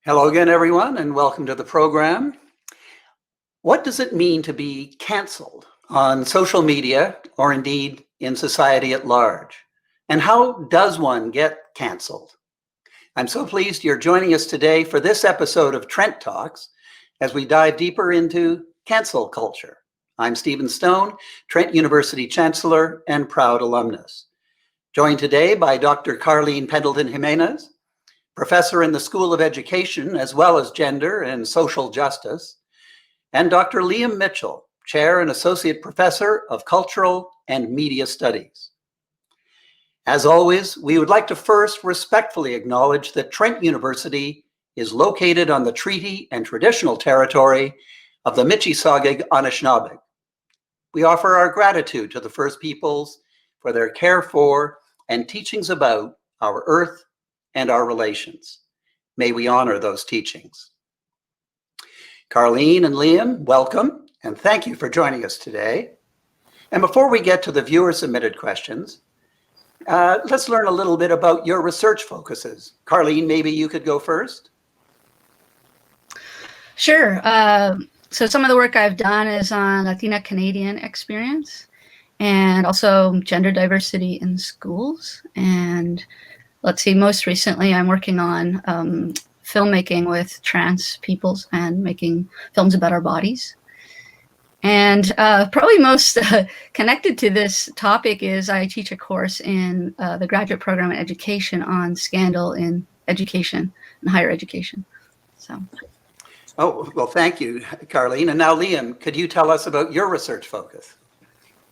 Hello again, everyone, and welcome to the program. What does it mean to be canceled on social media or indeed in society at large? And how does one get canceled? I'm so pleased you're joining us today for this episode of Trent Talks as we dive deeper into cancel culture. I'm Stephen Stone, Trent University Chancellor and proud alumnus. Joined today by Dr. Karleen Pendleton Jimenez, professor in the School of Education, as well as Gender and Social Justice, and Dr. Liam Mitchell, chair and associate professor of Cultural and Media Studies. As always, we would like to first respectfully acknowledge that Trent University is located on the treaty and traditional territory of the Mississauga Anishinaabe. We offer our gratitude to the First Peoples for their care for and teachings about our earth and our relations. May we honor those teachings. Karleen and Liam, welcome, and thank you for joining us today. And before we get to the viewer-submitted questions, let's learn a little bit about your research focuses. Karleen, maybe you could go first. Sure. So some of the work I've done is on Latina Canadian experience and also gender diversity in schools. And let's see, most recently I'm working on filmmaking with trans peoples and making films about our bodies. And probably most connected to this topic is I teach a course in the graduate program in education on scandal in education and higher education. So. Oh, well, thank you, Karleen. And now, Liam, could you tell us about your research focus?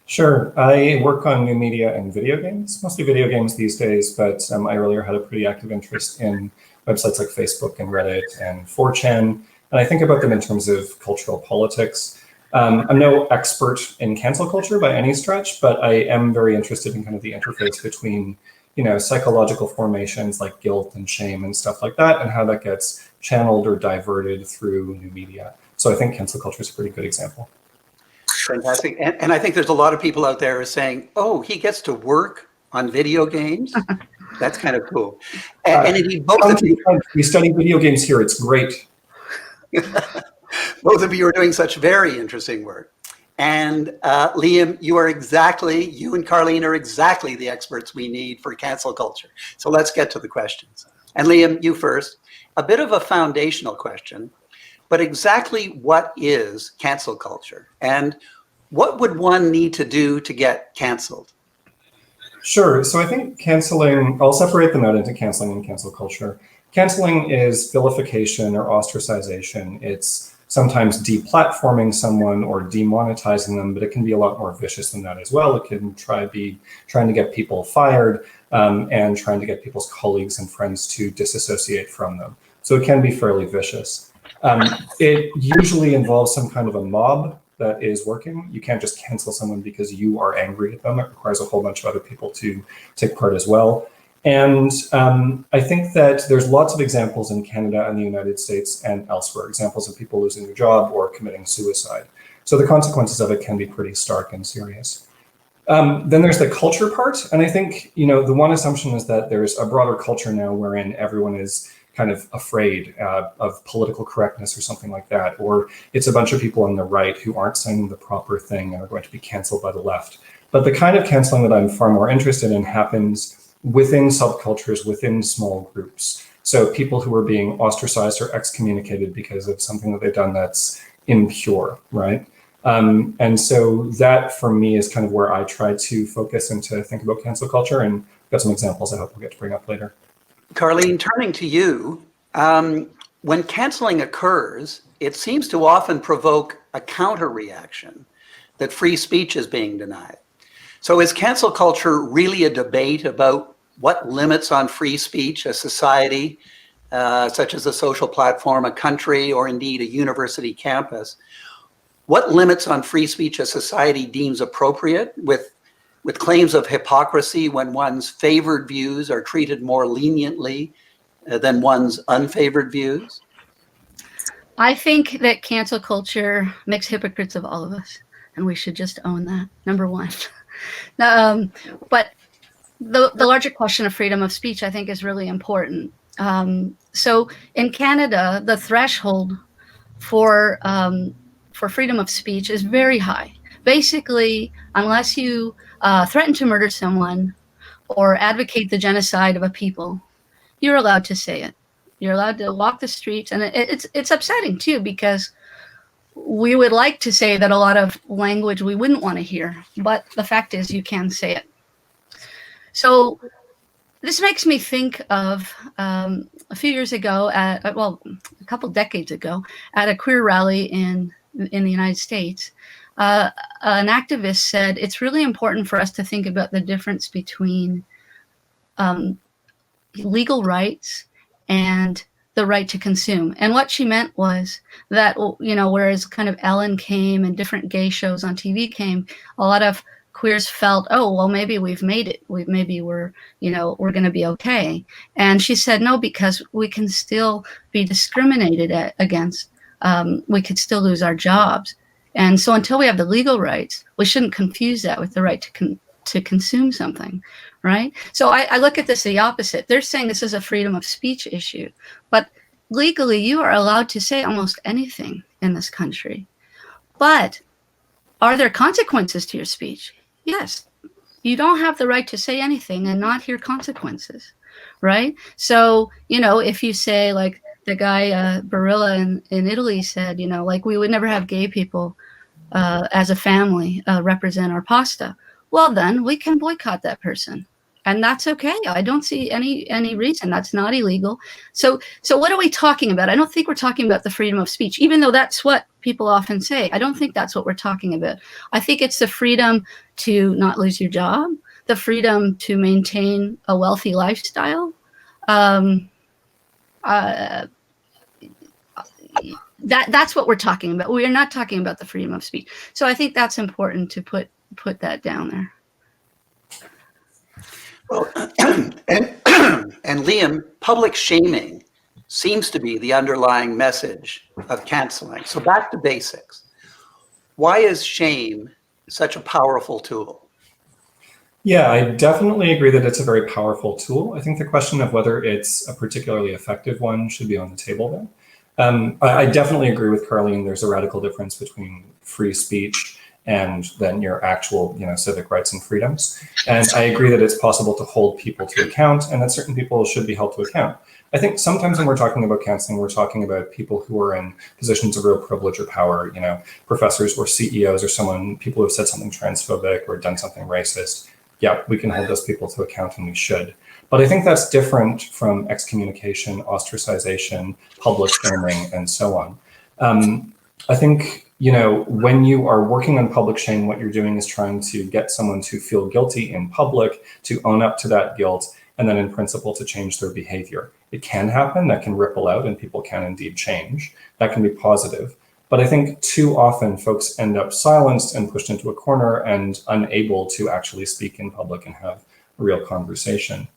Sure. I work on new media and video games, mostly video games these days, but I earlier had a pretty active interest in websites like Facebook and Reddit and 4chan. And I think about them in terms of cultural politics. I'm no expert in cancel culture by any stretch, but I am very interested in kind of the interface between, psychological formations like guilt and shame and stuff like that, and how that gets channeled or diverted through new media. So I think cancel culture is a pretty good example. Fantastic. And I think there's a lot of people out there saying, oh, he gets to work on video games. That's kind of cool. And indeed, both of you, we study video games here. It's great. Both of you are doing such very interesting work. And Liam, you and Karleen are exactly the experts we need for cancel culture. So let's get to the questions. And Liam, you first. A bit of a foundational question. But exactly what is cancel culture? And what would one need to do to get canceled? Sure. So I think canceling, I'll separate them out into canceling and cancel culture. Canceling is vilification or ostracization. It's sometimes deplatforming someone or demonetizing them, but it can be a lot more vicious than that as well. It can be trying to get people fired and trying to get people's colleagues and friends to disassociate from them. So it can be fairly vicious. It usually involves some kind of a mob that is working. You can't just cancel someone because you are angry at them. It requires a whole bunch of other people to take part as well. And I think that there's lots of examples in Canada and the United States and elsewhere, examples of people losing their job or committing suicide. So the consequences of it can be pretty stark and serious. Then there's the culture part. And I think, the one assumption is that there's a broader culture now wherein everyone is kind of afraid of political correctness or something like that, or it's a bunch of people on the right who aren't saying the proper thing and are going to be canceled by the left. But the kind of canceling that I'm far more interested in happens within subcultures, within small groups. So people who are being ostracized or excommunicated because of something that they've done that's impure, right? And so that for me is kind of where I try to focus and to think about cancel culture, and I've got some examples I hope we'll get to bring up later. Karleen, turning to you, when canceling occurs, it seems to often provoke a counter-reaction that free speech is being denied. So is cancel culture really a debate about what limits on free speech a society, such as a social platform, a country, or indeed a university campus? What limits on free speech a society deems appropriate with claims of hypocrisy when one's favored views are treated more leniently than one's unfavored views? I think that cancel culture makes hypocrites of all of us, and we should just own that, number one. But the larger question of freedom of speech, I think, is really important. So in Canada, the threshold for freedom of speech is very high. Basically, unless you threaten to murder someone or advocate the genocide of a people, you're allowed to say it. You're allowed to walk the streets, and it's upsetting too, because we would like to say that a lot of language we wouldn't want to hear, but the fact is you can say it. So this makes me think of a few years ago, a couple decades ago, at a queer rally in the United States. An activist said it's really important for us to think about the difference between legal rights and the right to consume. And what she meant was that, whereas kind of Ellen came and different gay shows on TV came, a lot of queers felt, oh, well, maybe we've made it. Maybe we're going to be okay. And she said, no, because we can still be discriminated against. We could still lose our jobs. And so until we have the legal rights, we shouldn't confuse that with the right to consume something, right? So I look at this the opposite. They're saying this is a freedom of speech issue, but legally you are allowed to say almost anything in this country. But are there consequences to your speech? Yes. You don't have the right to say anything and not hear consequences, right? So, if you say, like the guy Barilla in Italy said, we would never have gay people as a family represent our pasta. Well, then we can boycott that person. And that's okay. I don't see any reason. That's not illegal. So what are we talking about? I don't think we're talking about the freedom of speech, even though that's what people often say. I don't think that's what we're talking about. I think it's the freedom to not lose your job, the freedom to maintain a wealthy lifestyle. That's what we're talking about. We are not talking about the freedom of speech. So I think that's important to put that down there. Well, and Liam, public shaming seems to be the underlying message of canceling. So back to basics. Why is shame such a powerful tool? Yeah, I definitely agree that it's a very powerful tool. I think the question of whether it's a particularly effective one should be on the table then. I definitely agree with Karleen. There's a radical difference between free speech and then your actual, civic rights and freedoms. And I agree that it's possible to hold people to account and that certain people should be held to account. I think sometimes when we're talking about canceling, we're talking about people who are in positions of real privilege or power, professors or CEOs or people who have said something transphobic or done something racist. Yeah, we can hold those people to account and we should. But I think that's different from excommunication, ostracization, public shaming, and so on. I think, when you are working on public shame, what you're doing is trying to get someone to feel guilty in public, to own up to that guilt, and then in principle to change their behavior. It can happen, that can ripple out, and people can indeed change. That can be positive. But I think too often folks end up silenced and pushed into a corner and unable to actually speak in public and have a real conversation.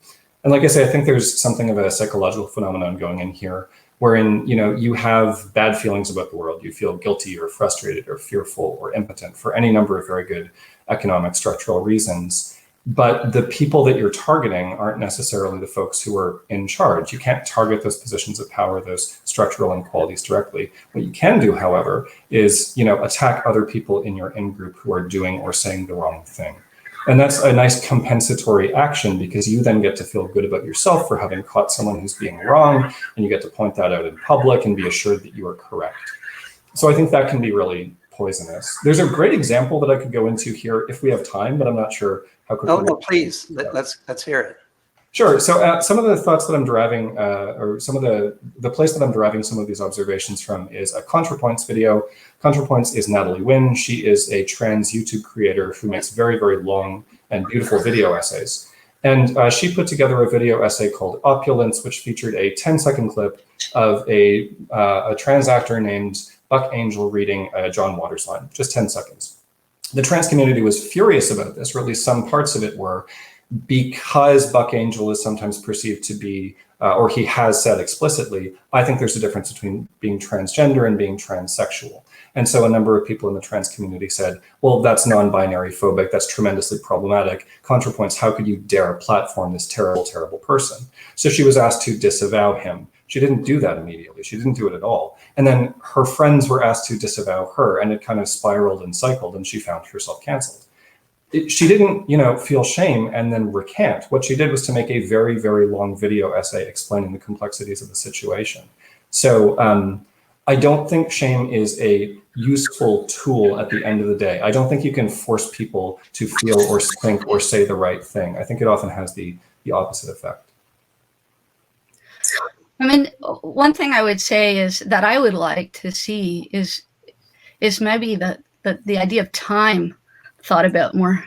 And like I say, I think there's something of a psychological phenomenon going in here, wherein you have bad feelings about the world. You feel guilty or frustrated or fearful or impotent for any number of very good economic structural reasons. But the people that you're targeting aren't necessarily the folks who are in charge. You can't target those positions of power, those structural inequalities directly. What you can do, however, is attack other people in your in-group who are doing or saying the wrong thing. And that's a nice compensatory action because you then get to feel good about yourself for having caught someone who's being wrong, and you get to point that out in public and be assured that you are correct. So I think that can be really poisonous. There's a great example that I could go into here if we have time, but I'm not sure how quickly. Oh, no, please, let's hear it. Sure. So some of the thoughts that I'm deriving, or some of the place that I'm deriving some of these observations from is a ContraPoints video. ContraPoints is Natalie Wynn. She is a trans YouTube creator who makes very, very long and beautiful video essays. And she put together a video essay called Opulence, which featured a 10-second clip of a trans actor named Buck Angel reading a John Waters line, just 10 seconds. The trans community was furious about this, or at least some parts of it were, because Buck Angel is sometimes perceived to be or he has said explicitly, I think there's a difference between being transgender and being transsexual. And so a number of people in the trans community said, well, that's non-binary phobic, that's tremendously problematic. ContraPoints, how could you dare platform this terrible, terrible person? So she was asked to disavow him. She didn't do that immediately. She didn't do it at all. And then her friends were asked to disavow her, and it kind of spiraled and cycled, and she found herself canceled. She didn't, feel shame and then recant. What she did was to make a very, very long video essay explaining the complexities of the situation. So I don't think shame is a useful tool at the end of the day. I don't think you can force people to feel or think or say the right thing. I think it often has the opposite effect. I mean, one thing I would say is that I would like to see is maybe the idea of time thought about more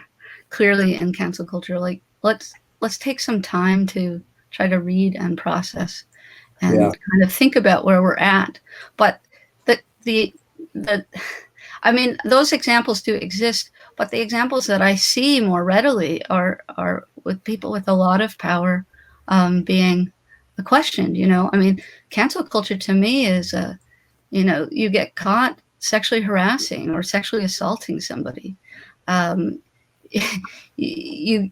clearly in cancel culture. Like, let's take some time to try to read and process and kind of think about where we're at. But I mean, those examples do exist, but the examples that I see more readily are with people with a lot of power being questioned. I mean, cancel culture to me is, you get caught sexually harassing or sexually assaulting somebody. You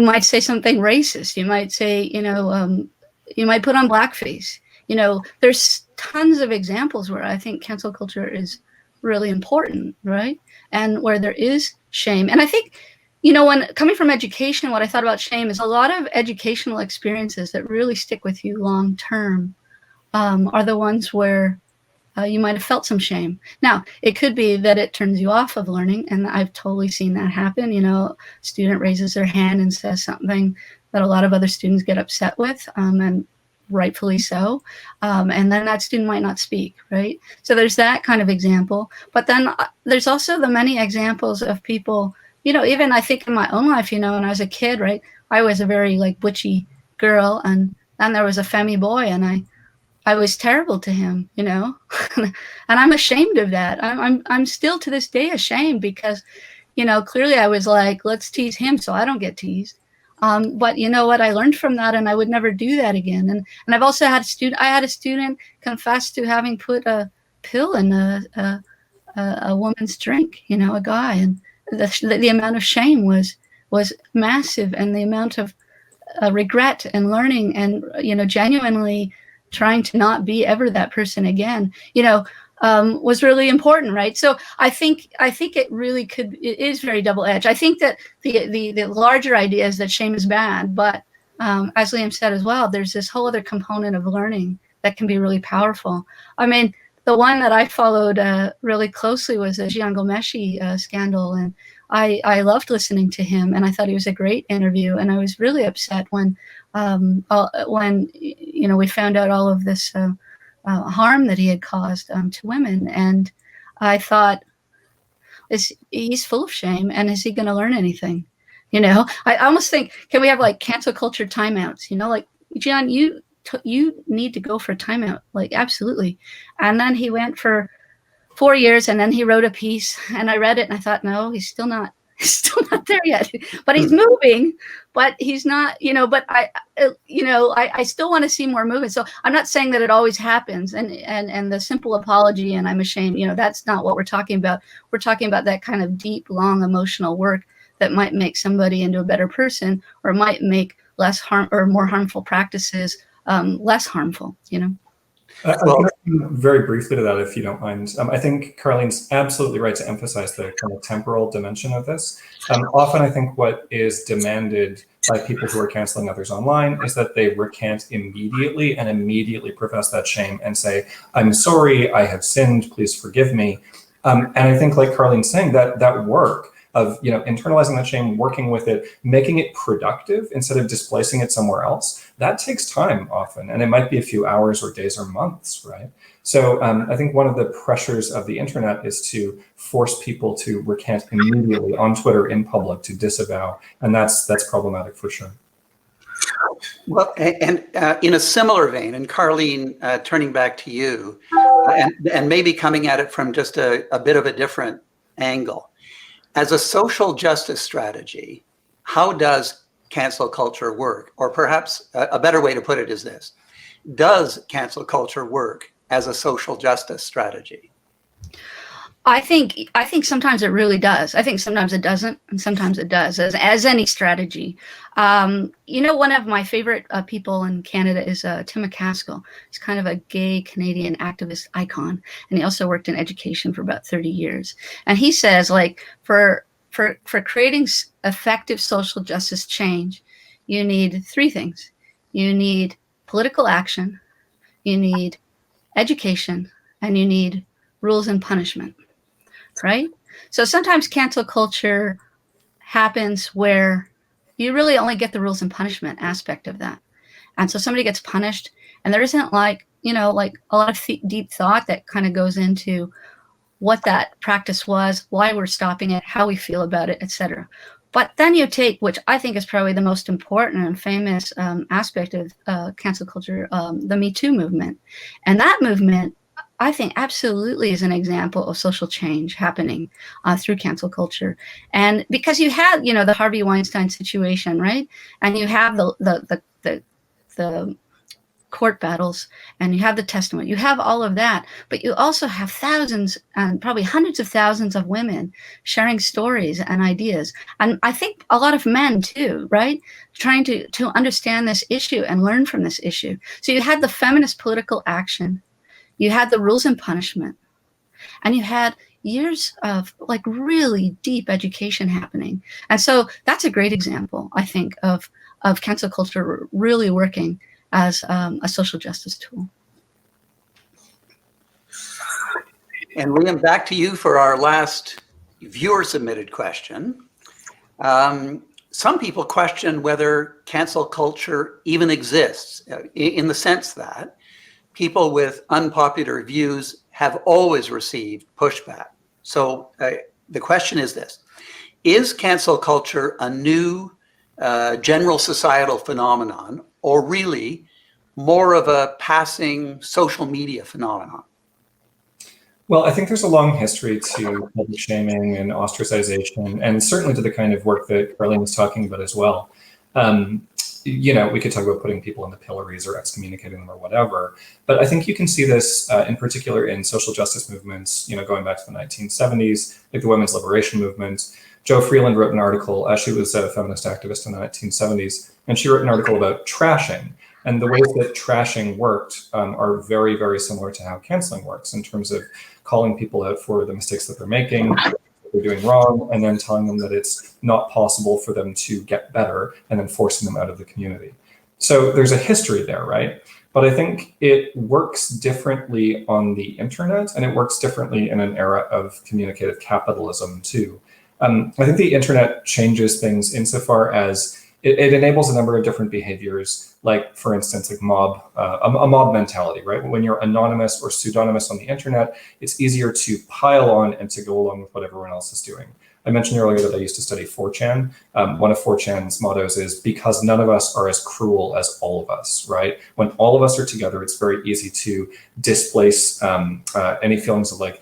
might say something racist. You might say, you might put on blackface. There's tons of examples where I think cancel culture is really important, right? And where there is shame. And I think, when coming from education, what I thought about shame is a lot of educational experiences that really stick with you long term are the ones where you might have felt some shame. Now, it could be that it turns you off of learning, and I've totally seen that happen. A student raises their hand and says something that a lot of other students get upset with, and rightfully so. And then that student might not speak, right? So there's that kind of example. But then there's also the many examples of people, even I think in my own life, when I was a kid, right? I was a very butchy girl, and then there was a femmy boy, and I was terrible to him, and I'm ashamed of that. I'm still to this day ashamed because, clearly I was like, let's tease him so I don't get teased. But you know what? I learned from that, and I would never do that again. And I've also had a student confess to having put a pill in a woman's drink, a guy, and the amount of shame was massive, and the amount of regret and learning and genuinely trying to not be ever that person again, was really important, right? So I think it really it is very double-edged. I think that the larger idea is that shame is bad, but as Liam said as well, there's this whole other component of learning that can be really powerful. I mean, the one that I followed really closely was the Jian Ghomeshi scandal, and I loved listening to him, and I thought he was a great interview, and I was really upset when we found out all of this harm that he had caused to women, and I thought, he's full of shame, and is he going to learn anything? I almost think, can we have cancel culture timeouts? Jian, you need to go for a timeout, absolutely. And then he went for 4 years, and then he wrote a piece, and I read it, and I thought, no, he's still not there yet, but he's moving, but he's not, but I still want to see more movement. So I'm not saying that it always happens, and the simple apology and I'm ashamed, that's not what we're talking about. We're talking about that kind of deep, long emotional work that might make somebody into a better person, or might make less harm or more harmful practices less harmful, Well, very briefly to that, if you don't mind. I think Karleen's absolutely right to emphasize the kind of temporal dimension of this. Often I think what is demanded by people who are canceling others online is that they recant immediately and immediately profess that shame and say, I'm sorry, I have sinned, please forgive me. And I think, like Karleen's saying, that work of internalizing that shame, working with it, making it productive instead of displacing it somewhere else, that takes time often, and it might be a few hours or days or months, right? So I think one of the pressures of the internet is to force people to recant immediately on Twitter in public, to disavow, and that's problematic for sure. Well, and in a similar vein, and Karleen, turning back to you, and maybe coming at it from just a bit of a different angle. As a social justice strategy, how does cancel culture work? Or perhaps a better way to put it is this: does cancel culture work as a social justice strategy? I think sometimes it really does. I think sometimes it doesn't, and sometimes it does, as any strategy. One of my favorite people in Canada is Tim McCaskill. He's kind of a gay Canadian activist icon, and he also worked in education for about 30 years. And he says, like, for creating effective social justice change, you need three things. You need political action, you need education, and you need rules and punishment. Right? So sometimes cancel culture happens where you really only get the rules and punishment aspect of that. And so somebody gets punished, and there isn't like a lot of deep thought that kind of goes into what that practice was, why we're stopping it, how we feel about it, etc. But then you take, which I think is probably the most important and famous aspect of cancel culture, the Me Too movement. And that movement, I think, absolutely is an example of social change happening through cancel culture. And because you had, the Harvey Weinstein situation, right? And you have the court battles, and you have the testimony, you have all of that, but you also have thousands and probably hundreds of thousands of women sharing stories and ideas. And I think a lot of men too, right? Trying to understand this issue and learn from this issue. So you had the feminist political action, you had the rules and punishment, and you had years of like really deep education happening. And so that's a great example, I think, of cancel culture really working as a social justice tool. And Liam, back to you for our last viewer-submitted question. Some people question whether cancel culture even exists, in the sense that people with unpopular views have always received pushback. So the question is this: is cancel culture a new general societal phenomenon, or really more of a passing social media phenomenon? Well, I think there's a long history to public shaming and ostracization, and certainly to the kind of work that Karleen was talking about as well. We could talk about putting people in the pillories or excommunicating them or whatever, but I think you can see this in particular in social justice movements, going back to the 1970s, like the women's liberation movement. Jo Freeland wrote an article, she was a feminist activist in the 1970s, and she wrote an article about trashing. And the ways that trashing worked are very, very similar to how canceling works, in terms of calling people out for the mistakes that they're making, what they're doing wrong, and then telling them that it's not possible for them to get better, and then forcing them out of the community. So there's a history there, right? But I think it works differently on the internet, and it works differently in an era of communicative capitalism too. I think the internet changes things insofar as it enables a number of different behaviors, like, for instance, like a mob mentality, right? When you're anonymous or pseudonymous on the internet, it's easier to pile on and to go along with what everyone else is doing. I mentioned earlier that I used to study 4chan. One of 4chan's mottos is, because none of us are as cruel as all of us, right? When all of us are together, it's very easy to displace any feelings of like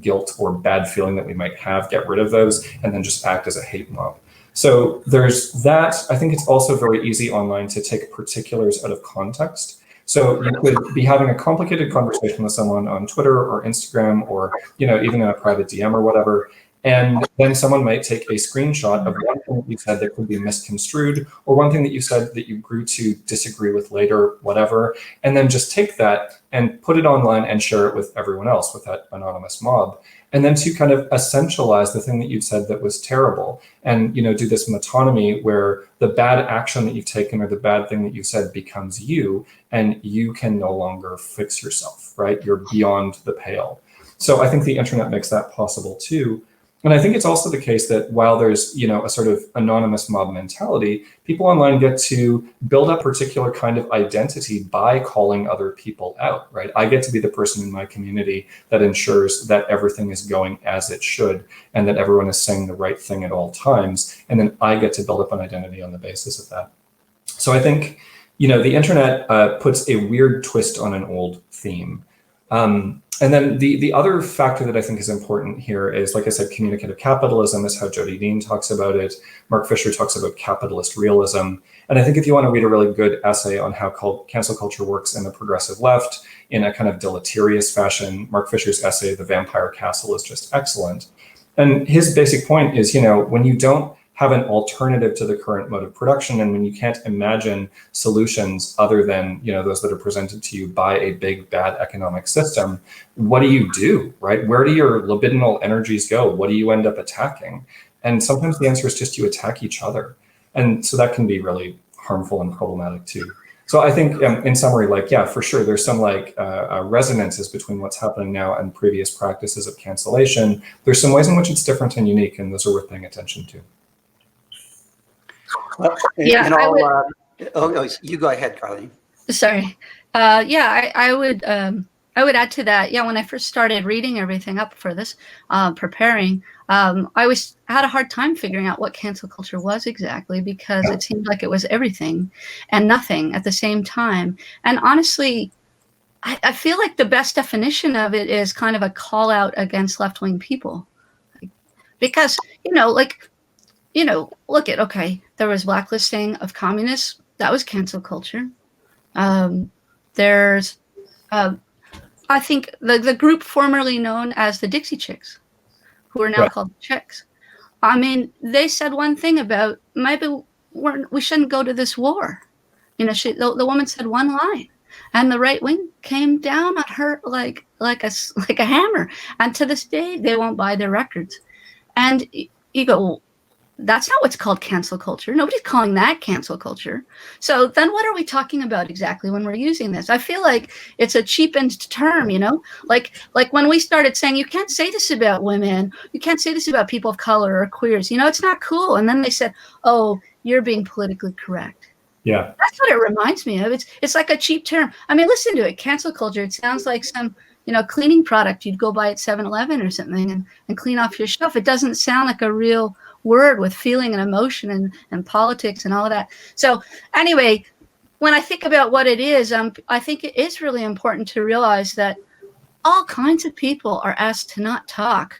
guilt or bad feeling that we might have, get rid of those, and then just act as a hate mob. So there's that. I think it's also very easy online to take particulars out of context. So you could be having a complicated conversation with someone on Twitter or Instagram, or even in a private DM or whatever, and then someone might take a screenshot of one thing that you said that could be misconstrued, or one thing that you said that you grew to disagree with later, whatever, and then just take that and put it online and share it with everyone else, with that anonymous mob. And then to kind of essentialize the thing that you said that was terrible, and do this metonymy where the bad action that you've taken or the bad thing that you said becomes you, and you can no longer fix yourself, right? You're beyond the pale. So I think the internet makes that possible too. And I think it's also the case that while there's, a sort of anonymous mob mentality, people online get to build up a particular kind of identity by calling other people out, right? I get to be the person in my community that ensures that everything is going as it should, and that everyone is saying the right thing at all times. And then I get to build up an identity on the basis of that. So I think, the internet puts a weird twist on an old theme. And then the other factor that I think is important here is, like I said, communicative capitalism is how Jody Dean talks about it. Mark Fisher talks about capitalist realism. And I think if you want to read a really good essay on how cancel culture works in the progressive left in a kind of deleterious fashion, Mark Fisher's essay, The Vampire Castle, is just excellent. And his basic point is, when you don't have an alternative to the current mode of production, and when you can't imagine solutions other than those that are presented to you by a big bad economic system, what do, right? Where do your libidinal energies go? What do you end up attacking? And sometimes the answer is just you attack each other, and so that can be really harmful and problematic too. So I think, in summary, for sure, there's some resonances between what's happening now and previous practices of cancellation. There's some ways in which it's different and unique, and those are worth paying attention to. Well, you go ahead, Karleen. Sorry. I would add to that. Yeah, when I first started reading everything up for this, preparing, I had a hard time figuring out what cancel culture was exactly, because it seemed like it was everything and nothing at the same time. And honestly, I feel like the best definition of it is kind of a call out against left-wing people, because okay, there was blacklisting of communists. That was cancel culture. There's, I think, the group formerly known as the Dixie Chicks, who are now called Chicks. I mean, they said one thing about maybe we shouldn't go to this war. The woman said one line, and the right wing came down on her like a hammer. And to this day, they won't buy their records. And you go, well, that's not what's called cancel culture. Nobody's calling that cancel culture. So then what are we talking about exactly when we're using this? I feel like it's a cheapened term, like when we started saying, you can't say this about women, you can't say this about people of color or queers, it's not cool. And then they said, oh, you're being politically correct. Yeah. That's what it reminds me of. It's like a cheap term. I mean, listen to it. Cancel culture. It sounds like some, cleaning product you'd go buy at 7-Eleven or something and clean off your shelf. It doesn't sound like a real word with feeling and emotion and politics and all of that. So anyway, when I think about what it is, I think it is really important to realize that all kinds of people are asked to not talk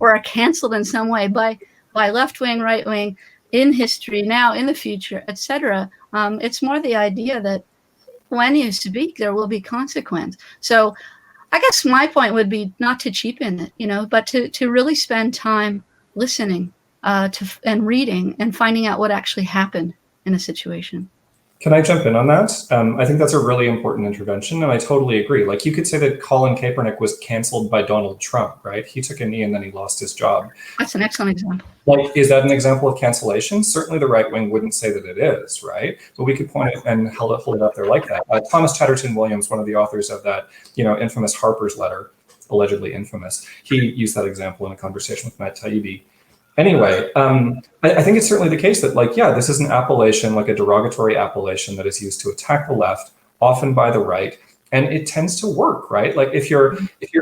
or are canceled in some way by left wing, right wing, in history, now, in the future, etc. It's more the idea that when you speak, there will be consequence. So I guess my point would be not to cheapen it, but to really spend time listening and reading and finding out what actually happened in a situation. Can I jump in on that? I think that's a really important intervention, and I totally agree. Like, you could say that Colin Kaepernick was canceled by Donald Trump, right? He took a knee and then he lost his job. That's an excellent example. Like, is that an example of cancellation? Certainly the right wing wouldn't say that it is, right? But we could point it and hold it up there like that. Thomas Chatterton Williams, one of the authors of that, infamous Harper's letter, allegedly infamous, he used that example in a conversation with Matt Taibbi. Anyway, I think it's certainly the case that, this is an appellation, like a derogatory appellation that is used to attack the left, often by the right, and it tends to work, right? Like if you're,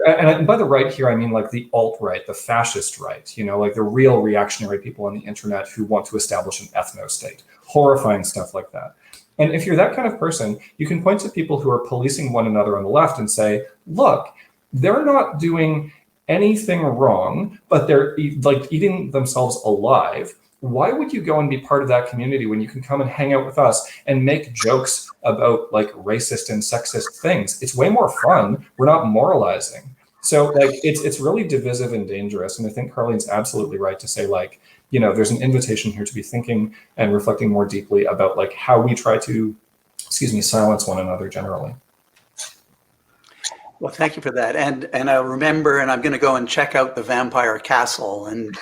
and by the right here, I mean like the alt-right, the fascist right, like the real reactionary people on the internet who want to establish an ethno-state, horrifying stuff like that. And if you're that kind of person, you can point to people who are policing one another on the left and say, look, they're not doing anything wrong, but they're eating themselves alive. Why would you go and be part of that community when you can come and hang out with us and make jokes about racist and sexist things? It's way more fun. We're not moralizing. So it's really divisive and dangerous. And I think Karleen's absolutely right to say there's an invitation here to be thinking and reflecting more deeply about how we try to, silence one another generally. Well, thank you for that. And I remember, and I'm going to go and check out the Vampire Castle, and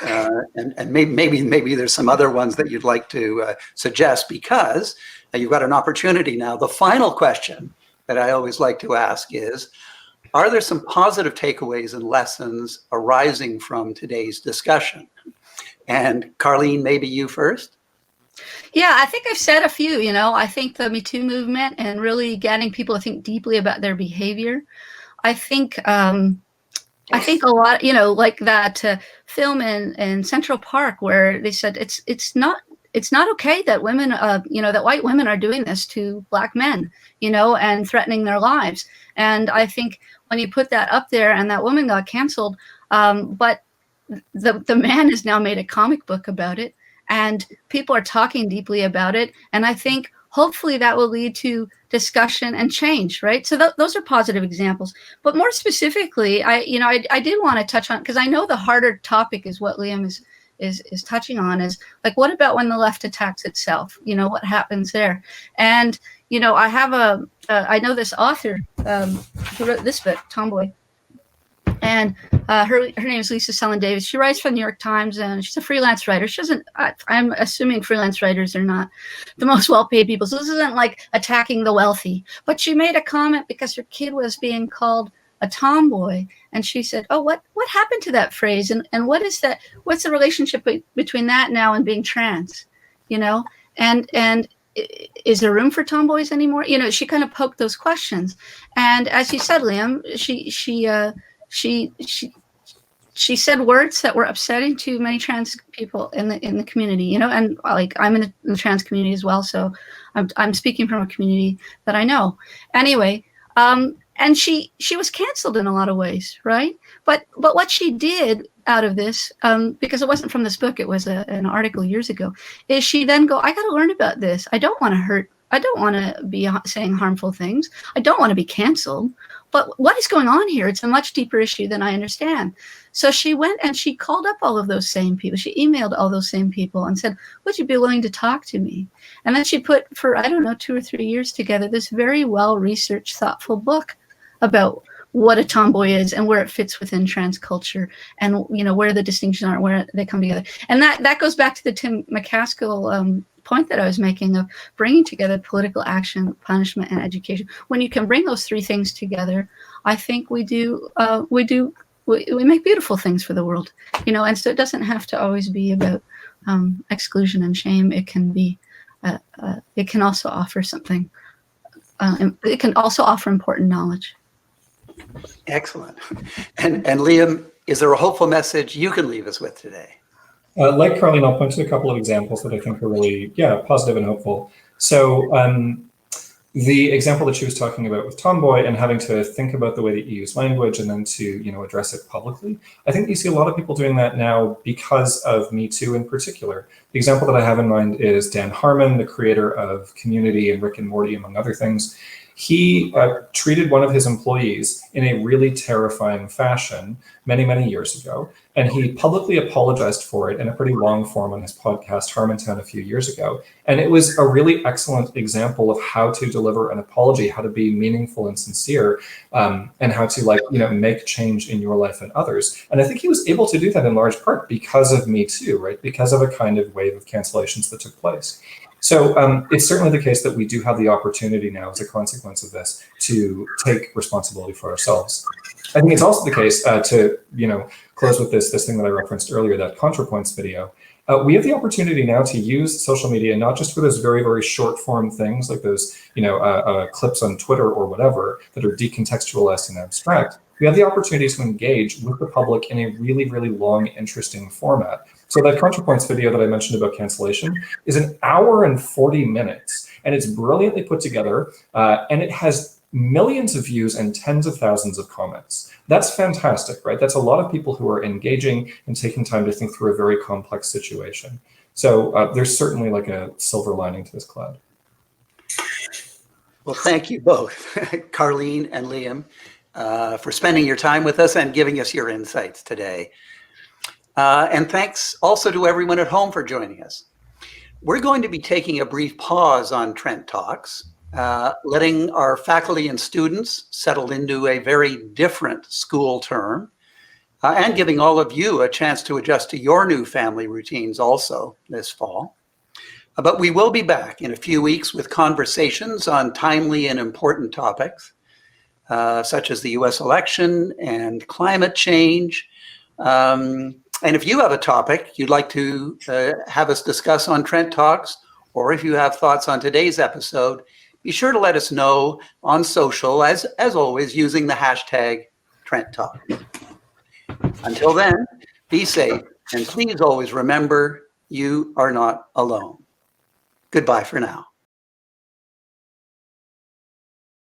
maybe there's some other ones that you'd like to suggest, because you've got an opportunity now. The final question that I always like to ask is, are there some positive takeaways and lessons arising from today's discussion? And Karleen, maybe you first. Yeah, I think I've said a few. I think the Me Too movement and really getting people to think deeply about their behavior. I think a lot, like that film in Central Park where they said it's not it's not okay that women, that white women are doing this to Black men, and threatening their lives. And I think when you put that up there, and that woman got canceled, but the man has now made a comic book about it, and people are talking deeply about it. And I think hopefully that will lead to discussion and change, right? So those are positive examples. But more specifically, I did want to touch on, because I know the harder topic is what Liam is touching on, is like, what about when the left attacks itself? What happens there? And I have I know this author who wrote this book, Tomboy, and her name is Lisa Selin Davis. She writes for the New York Times, and she's a freelance writer. She doesn't. I'm assuming freelance writers are not the most well-paid people, so this isn't like attacking the wealthy. But she made a comment because her kid was being called a tomboy, and she said, "Oh, what happened to that phrase? And what is that? What's the relationship between that now and being trans? And is there room for tomboys anymore? She kind of poked those questions, and as you said, Liam, she said words that were upsetting to many trans people in the community, and like, I'm in the trans community as well, so I'm speaking from a community that I know. Anyway, and she was canceled in a lot of ways, right? But what she did out of this, because it wasn't from this book, it was an article years ago, is she then I got to learn about this. I don't want to hurt. I don't want to be saying harmful things. I don't want to be canceled. But what is going on here? It's a much deeper issue than I understand. So she went and she called up all of those same people. She emailed all those same people and said, would you be willing to talk to me? And then she put, for, 2 or 3 years together, this very well-researched, thoughtful book about what a tomboy is and where it fits within trans culture, and where the distinctions are and where they come together. And that goes back to the Tim McCaskill point that I was making of bringing together political action, punishment, and education. When you can bring those three things together, I think we make beautiful things for the world, and so it doesn't have to always be about exclusion and shame. It can be, it can also offer something, it can also offer important knowledge. Excellent. And Liam, is there a hopeful message you can leave us with today? Like Karleen, I'll point to a couple of examples that I think are really, positive and hopeful. So the example that she was talking about with tomboy and having to think about the way that you use language and then to, address it publicly. I think you see a lot of people doing that now because of Me Too in particular. The example that I have in mind is Dan Harmon, the creator of Community and Rick and Morty, among other things. He treated one of his employees in a really terrifying fashion many, many years ago, and he publicly apologized for it in a pretty long form on his podcast, Harmontown, a few years ago. And it was a really excellent example of how to deliver an apology, how to be meaningful and sincere, and how to make change in your life and others. And I think he was able to do that in large part because of Me Too, right? Because of a kind of wave of cancellations that took place. So it's certainly the case that we do have the opportunity now, as a consequence of this, to take responsibility for ourselves. I think it's also the case to close with this thing that I referenced earlier, that ContraPoints video. We have the opportunity now to use social media not just for those very, very short form things like those clips on Twitter or whatever that are decontextualized and abstract. We have the opportunity to engage with the public in a really, really long, interesting format. So that ContraPoints video that I mentioned about cancellation is 1 hour and 40 minutes, and it's brilliantly put together, and it has millions of views and tens of thousands of comments. That's fantastic, right? That's a lot of people who are engaging and taking time to think through a very complex situation. So there's certainly like a silver lining to this cloud. Well, thank you both, Karleen and Liam, for spending your time with us and giving us your insights today. And thanks also to everyone at home for joining us. We're going to be taking a brief pause on Trent Talks, letting our faculty and students settle into a very different school term, and giving all of you a chance to adjust to your new family routines also this fall. But we will be back in a few weeks with conversations on timely and important topics, such as the US election and climate change. And if you have a topic you'd like to have us discuss on Trent Talks, or if you have thoughts on today's episode, be sure to let us know on social, as always, using the hashtag TrentTalk. Until then, be safe, and please always remember, you are not alone. Goodbye for now.